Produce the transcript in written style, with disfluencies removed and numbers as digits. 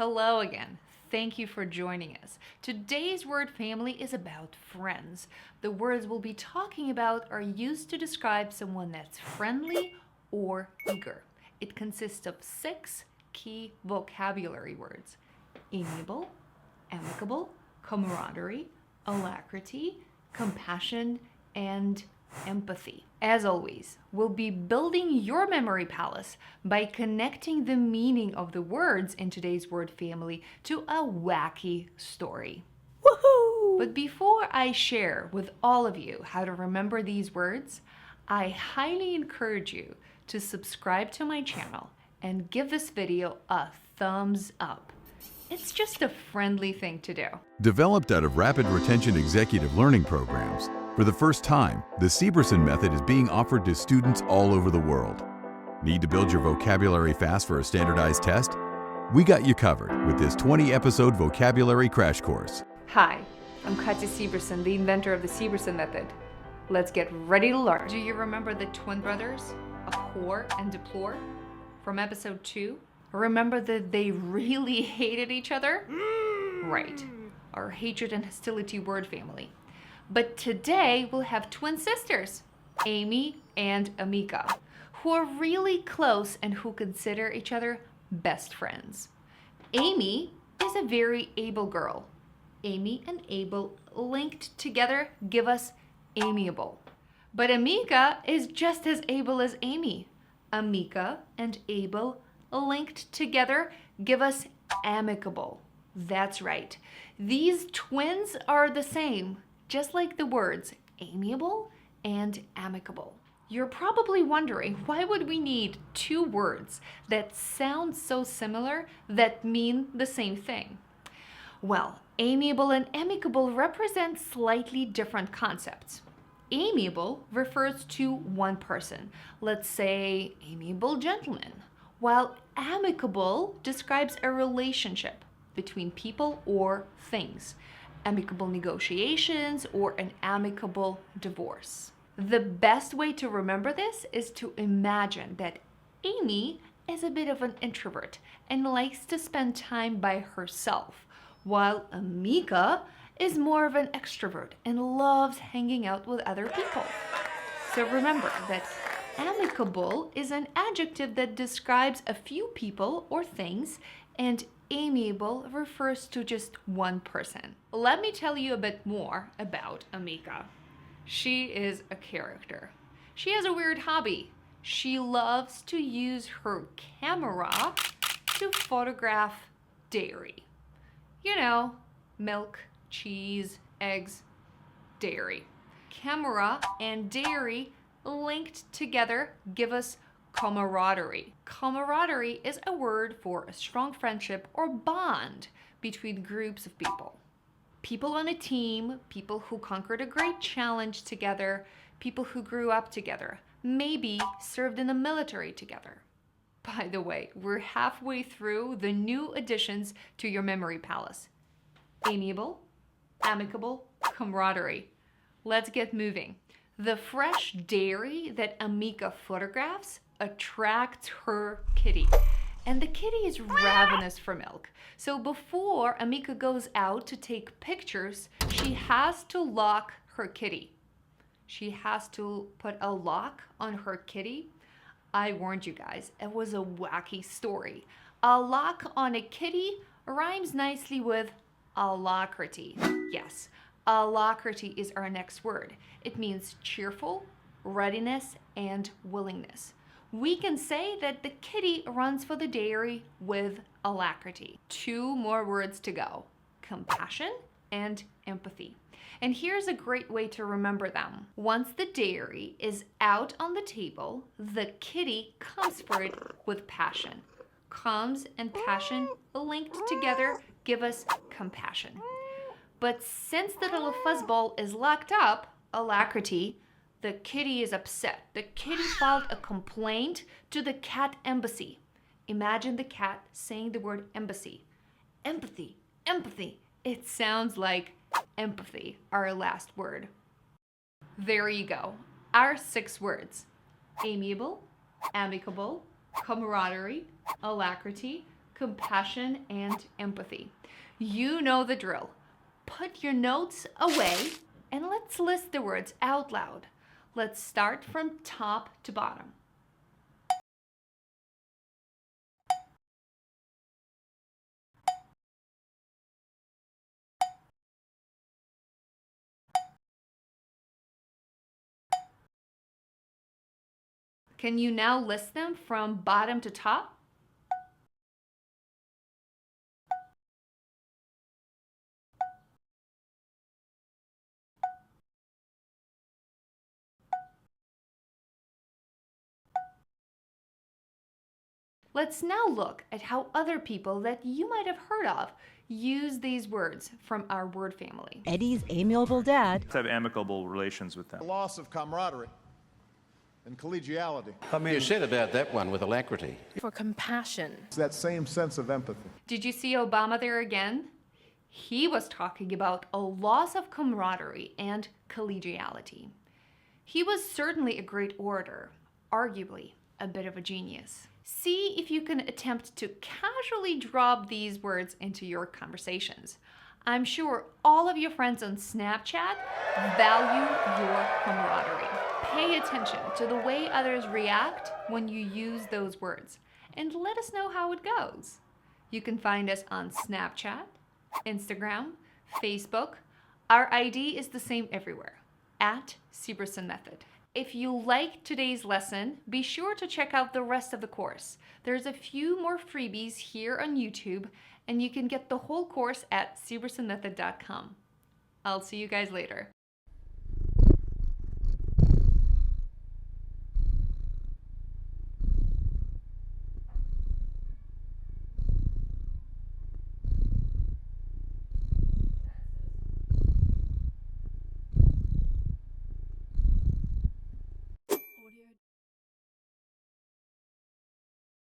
Hello again. Thank you for joining us. Today's word family is about friends. The words we'll be talking about are used to describe someone that's friendly or eager. It consists of 6 key vocabulary words: amiable, amicable, camaraderie, alacrity, compassion, and empathy. As always, we'll be building your memory palace by connecting the meaning of the words in today's word family to a wacky story. Woohoo! But before I share with all of you how to remember these words, I highly encourage you to subscribe to my channel and give this video a thumbs up. It's just a friendly thing to do. Developed out of rapid retention executive learning programs, for the first time, the Seberson Method is being offered to students all over the world. Need to build your vocabulary fast for a standardized test? We got you covered with this 20-episode vocabulary crash course. Hi, I'm Katya Seberson, the inventor of the Seberson Method. Let's get ready to learn. Do you remember the twin brothers, abhor and deplore, from episode 2? Remember that they really hated each other? Right, our hatred and hostility word family. But today we'll have twin sisters, Amy and Amika, who are really close and who consider each other best friends. Amy is a very able girl. Amy and able linked together give us amiable. But Amika is just as able as Amy. Amika and able linked together give us amicable. That's right. These twins are the same, just like the words amiable and amicable. You're probably wondering, why would we need 2 words that sound so similar that mean the same thing? Well, amiable and amicable represent slightly different concepts. Amiable refers to one person, let's say amiable gentleman, while amicable describes a relationship between people or things, amicable negotiations or an amicable divorce. The best way to remember this is to imagine that Amy is a bit of an introvert and likes to spend time by herself, while Amika is more of an extrovert and loves hanging out with other people. So remember that amicable is an adjective that describes a few people or things, and amiable refers to just one person. Let me tell you a bit more about Amika. She is a character. She has a weird hobby. She loves to use her camera to photograph dairy. You know, milk, cheese, eggs, dairy. Camera and dairy linked together give us camaraderie. Camaraderie is a word for a strong friendship or bond between groups of people. People on a team, people who conquered a great challenge together, people who grew up together, maybe served in the military together. By the way, we're halfway through the new additions to your memory palace: amiable, amicable, camaraderie. Let's get moving. The fresh dairy that Amika photographs attracts her kitty. And the kitty is ravenous for milk. So before Amika goes out to take pictures, she has to lock her kitty. She has to put a lock on her kitty. I warned you guys, it was a wacky story. A lock on a kitty rhymes nicely with alacrity. Yes, alacrity is our next word. It means cheerful, readiness, and willingness. We can say that the kitty runs for the dairy with alacrity. 2 more words to go: compassion and empathy. And here's a great way to remember them. Once the dairy is out on the table, the kitty comes for it with passion. Comes and passion linked together give us compassion. But since the little fuzzball is locked up, alacrity, the kitty is upset. The kitty filed a complaint to the cat embassy. Imagine the cat saying the word embassy. Empathy, empathy. It sounds like empathy, our last word. There you go. Our 6 words: amiable, amicable, camaraderie, alacrity, compassion, and empathy. You know the drill. Put your notes away and let's list the words out loud. Let's start from top to bottom. Can you now list them from bottom to top? Let's now look at how other people that you might have heard of use these words from our word family. Eddie's amiable dad. Have amicable relations with them. The loss of camaraderie and collegiality. I mean, you said about that one with alacrity. For compassion. It's that same sense of empathy. Did you see Obama there again? He was talking about a loss of camaraderie and collegiality. He was certainly a great orator, arguably a bit of a genius. See if you can attempt to casually drop these words into your conversations. I'm sure all of your friends on Snapchat value your camaraderie. Pay attention to the way others react when you use those words, and let us know how it goes. You can find us on Snapchat, Instagram, Facebook. Our ID is the same everywhere, at Seberson Method. If you liked today's lesson, be sure to check out the rest of the course. There's a few more freebies here on YouTube, and you can get the whole course at sebersonmethod.com. I'll see you guys later.